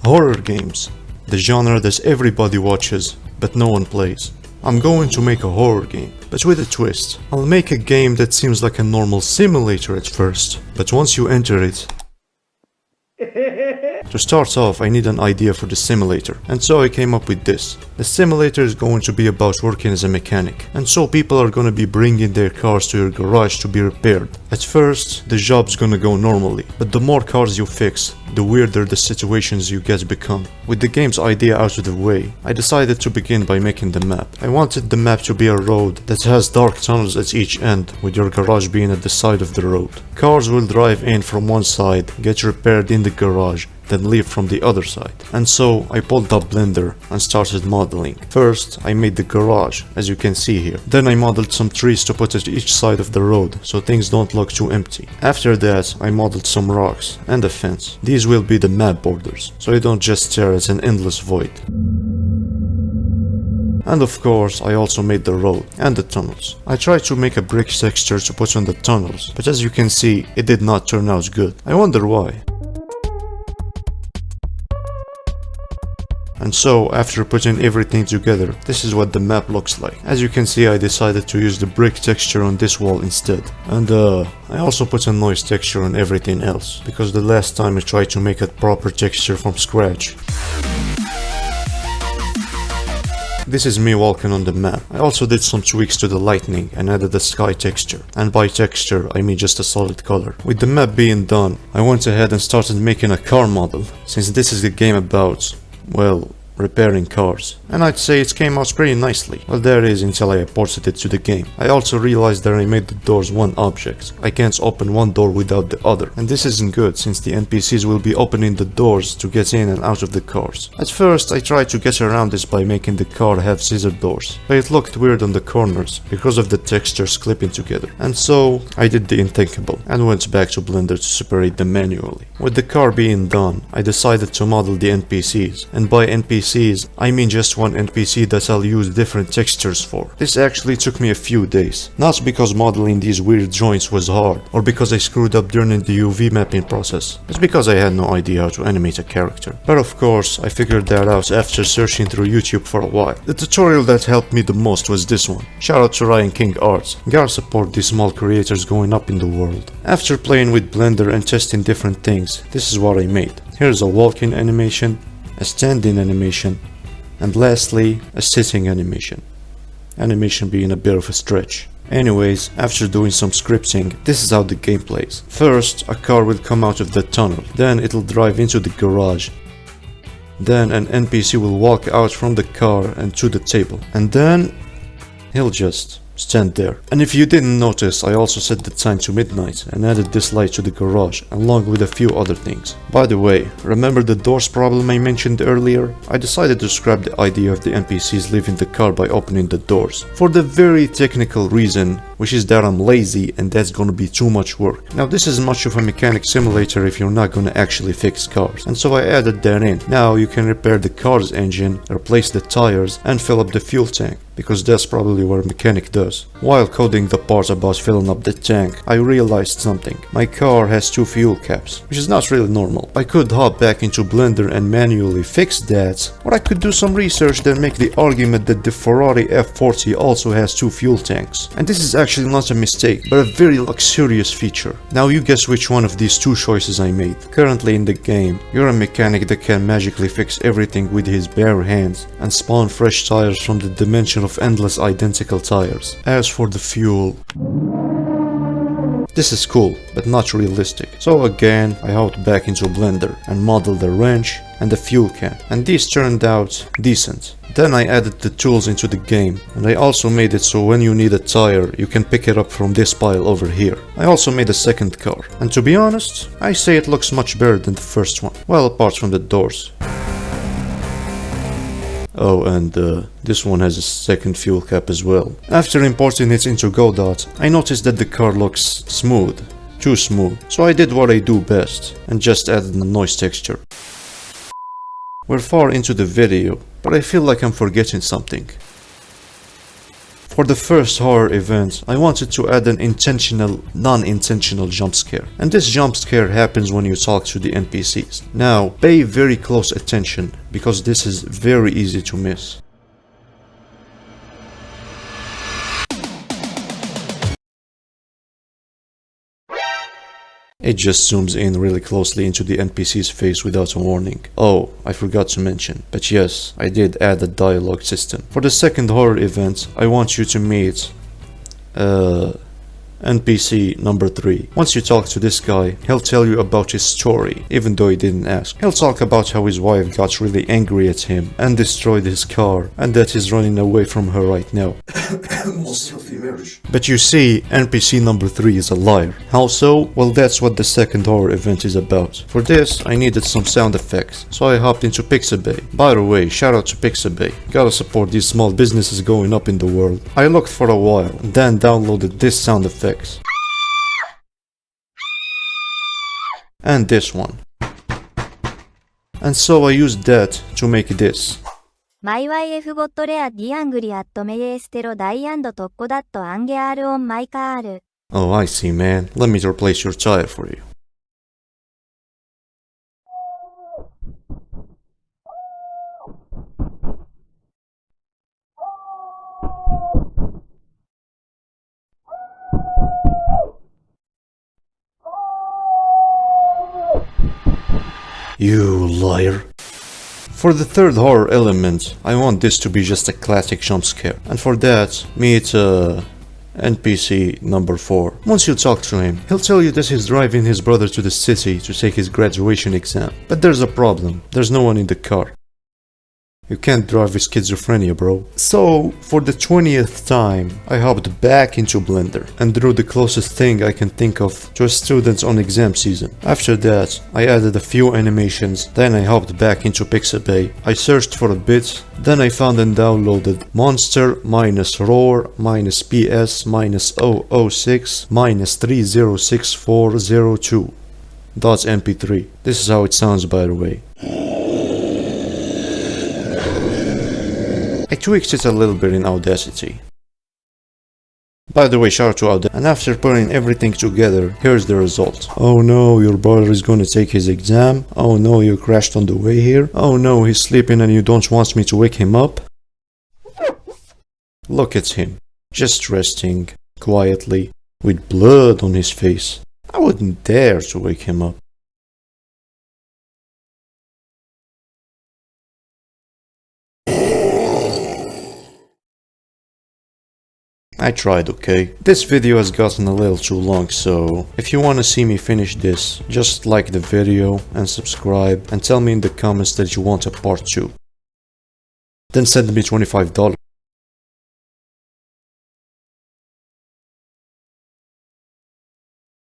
Horror games, the genre that everybody watches, but no one plays. I'm going to make a horror game, but with a twist. I'll make a game that seems like a normal simulator at first, but once you enter it... To start off, I need an idea for the simulator, and so I came up with this. The simulator is going to be about working as a mechanic, and so people are gonna be bringing their cars to your garage to be repaired. At first, the job's gonna go normally, but the more cars you fix, the weirder the situations you get become. With the game's idea out of the way, I decided to begin by making the map. I wanted the map to be a road that has dark tunnels at each end, with your garage being at the side of the road. Cars will drive in from one side, get repaired in the garage, then leave from the other side. And so I pulled up Blender and started modeling. First, I made the garage, as you can see here. Then I modeled some trees to put at each side of the road, so things don't look too empty. After that, I modeled some rocks and a fence. These will be the map borders, so you don't just stare at an endless void. And of course, I also made the road and the tunnels. I tried to make a brick texture to put on the tunnels, but as you can see, it did not turn out good. I wonder why. And so, after putting everything together, this is what the map looks like. As you can see, I decided to use the brick texture on this wall instead. And I also put a noise texture on everything else, because the last time I tried to make a proper texture from scratch. This is me walking on the map. I also did some tweaks to the lighting and added a sky texture. And by texture, I mean just a solid color. With the map being done, I went ahead and started making a car model, since this is a game about, well, repairing cars. And I'd say it came out pretty nicely. Well, there it is until I ported it to the game. I also realized that I made the doors one object. I can't open one door without the other. And this isn't good, since the NPCs will be opening the doors to get in and out of the cars. At first, I tried to get around this by making the car have scissor doors, but it looked weird on the corners because of the textures clipping together. And so, I did the unthinkable and went back to Blender to separate them manually. With the car being done, I decided to model the NPCs. And by NPCs, I mean just one NPC that I'll use different textures for. This actually took me a few days. Not because modeling these weird joints was hard, or because I screwed up during the UV mapping process. It's because I had no idea how to animate a character. But of course, I figured that out after searching through YouTube for a while. The tutorial that helped me the most was this one. Shout out to Ryan King Arts. Gotta support these small creators going up in the world. After playing with Blender and testing different things, this is what I made. Here's a walking animation, a standing animation, and lastly, a sitting animation. Animation being a bit of a stretch. Anyways, after doing some scripting, this is how the game plays. First, a car will come out of the tunnel, then it'll drive into the garage. Then an NPC will walk out from the car and to the table, and then he'll just stand there. And if you didn't notice, I also set the time to midnight and added this light to the garage, along with a few other things. By the way, remember the doors problem I mentioned earlier? I decided to scrap the idea of the NPCs leaving the car by opening the doors, for the very technical reason, which is that I'm lazy and that's gonna be too much work. Now this is much of a mechanic simulator if you're not gonna actually fix cars, and so I added that in. Now you can repair the car's engine, replace the tires, and fill up the fuel tank, because that's probably what a mechanic does. While coding the part about filling up the tank, I realized something. My car has 2 fuel caps, which is not really normal. I could hop back into Blender and manually fix that, or I could do some research and make the argument that the Ferrari F40 also has 2 fuel tanks. And this is actually not a mistake, but a very luxurious feature. Now you guess which one of these 2 choices I made. Currently in the game, you're a mechanic that can magically fix everything with his bare hands and spawn fresh tires from the dimension of endless identical tires. As for the fuel, this is cool, but not realistic. So again, I hopped back into Blender and modeled the wrench and the fuel can, and these turned out decent. Then I added the tools into the game, and I also made it so when you need a tire, you can pick it up from this pile over here. I also made a second car, and to be honest, I say it looks much better than the first one. Well, apart from the doors. Oh, and this one has a second fuel cap as well. After importing it into Godot, I noticed that the car looks smooth. Too smooth. So I did what I do best, and just added a noise texture. We're far into the video, but I feel like I'm forgetting something. For the first horror event, I wanted to add an intentional, non-intentional jump scare. And this jump scare happens when you talk to the NPCs. Now, pay very close attention, because this is very easy to miss. It just zooms in really closely into the NPC's face without a warning. Oh, I forgot to mention, but yes, I did add a dialogue system. For the second horror event, I want you to meet NPC number 3. Once you talk to this guy, he'll tell you about his story, even though he didn't ask. He'll talk about how his wife got really angry at him and destroyed his car, and that he's running away from her right now. Most healthy marriage. But you see, NPC number 3 is a liar. How so? Well, that's what the second horror event is about. For this, I needed some sound effects, so I hopped into Pixabay. By the way, shout out to Pixabay. Gotta support these small businesses going up in the world. I looked for a while, then downloaded this sound effect. And this one. And so I used that to make this. MyYF bot rea diangri at me estero diando tocco datto angear on my car. Oh, I see, man. Let me replace your tire for you. You liar. For the third horror element, I want this to be just a classic jump scare. And for that, meet NPC number 4. Once you talk to him, he'll tell you that he's driving his brother to the city to take his graduation exam. But there's a problem. There's no one in the car. You can't drive with schizophrenia, bro. So, for the 20th time, I hopped back into Blender and drew the closest thing I can think of to a student on exam season. After that, I added a few animations, then I hopped back into Pixabay. I searched for a bit, then I found and downloaded monster minus roar minus ps minus 006 minus 306402 .mp3. This is how it sounds, by the way. I tweaked it a little bit in Audacity. By the way, shout out to Audacity. And after putting everything together, here's the result. Oh no, your brother is gonna take his exam. Oh no, you crashed on the way here. Oh no, he's sleeping and you don't want me to wake him up. Look at him, just resting quietly, with blood on his face. I wouldn't dare to wake him up. I tried, okay? This video has gotten a little too long, so if you wanna see me finish this, just like the video and subscribe and tell me in the comments that you want a part 2. Then send me $25.